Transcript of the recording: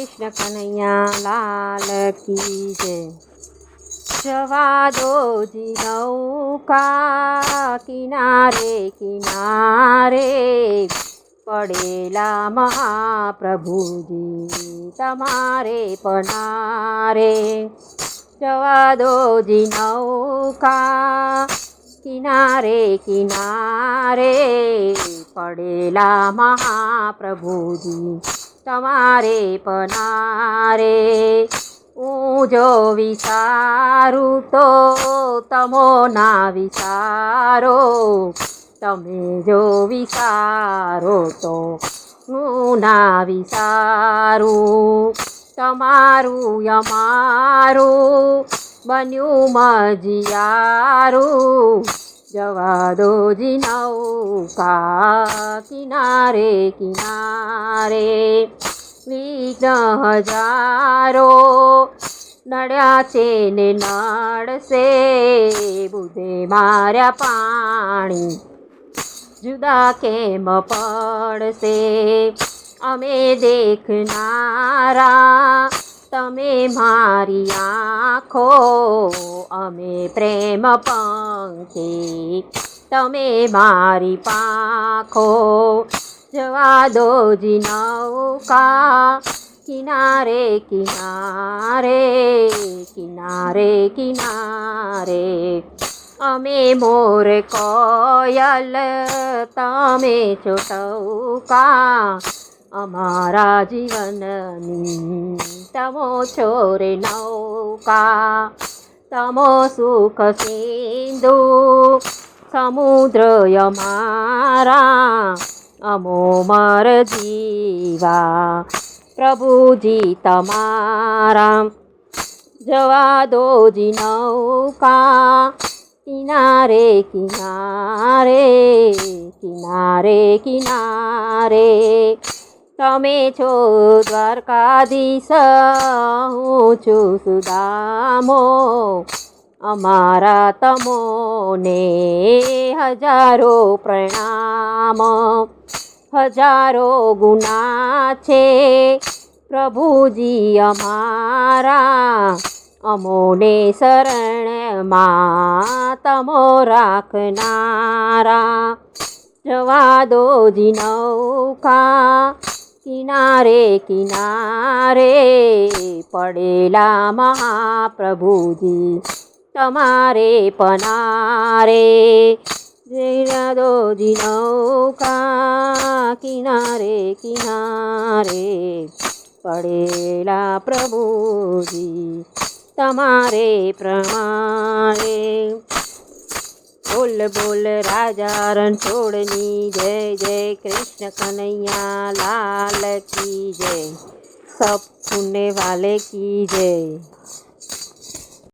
કૃષ્ણ કનૈયા લાલ કી જય। જવા દોજી નૌકા કિનારે કિનારે, પડેલા મહાપ્રભુજી તમારે પનારે। જવા દોજી નૌકા કિનારે કિનારે, પડેલા મહાપ્રભુજી તમારે પનારે। હું જો વિચારું તો તમો ના વિચારો, તમે જો વિચારો તો હું ના વિચારું। તમારું અમારું બન્યું મજિયારું, જવા દોજી નૌકા કિનારે કિનારે। વિઘ્ન હજારો નડ્યા છે ને નડશે, બુધે માર્યા પાણી જુદા કેમ પડશે। અમે દેખનારા તમે મારી આંખો, અમે પ્રેમ પંખી તમે મારી પાંખો। જવા દોજી નૌકા કિનારે કિનારે, કિનારે કિનારે। અમે મોર કોયલ તમે છો ટહુકા, અમારા જીવનની તમો છો રે નૌકા। તમો સુખ સિંધુ સમુદ્ર અમારા, અમો મર જીવા પ્રભુજી તમારા। જવા દોજી નૌકા કિનારે કિનારે, કિનારે કિનારે। તમે છો દ્વારકાધીશ હું છું સુદામો, અમારા તમોને હજારો પ્રણામ। હજારો ગુના છે પ્રભુજી અમારા, અમોને શરણમાં તમો રાખનારા। જવા દોજી નૌકા કિનારે કિનારે, પડેલા મહાપ્રભુજી તમારે પનારે। જવા દોજી નૌકા કિનારે કિનારે, પડેલા પ્રભુજી તમારે પ્રમાણે। બોલ બોલ રાજા રણછોડની જય, જય કૃષ્ણ કનૈયા લાલ કી જય। सब सुनने वाले की जय।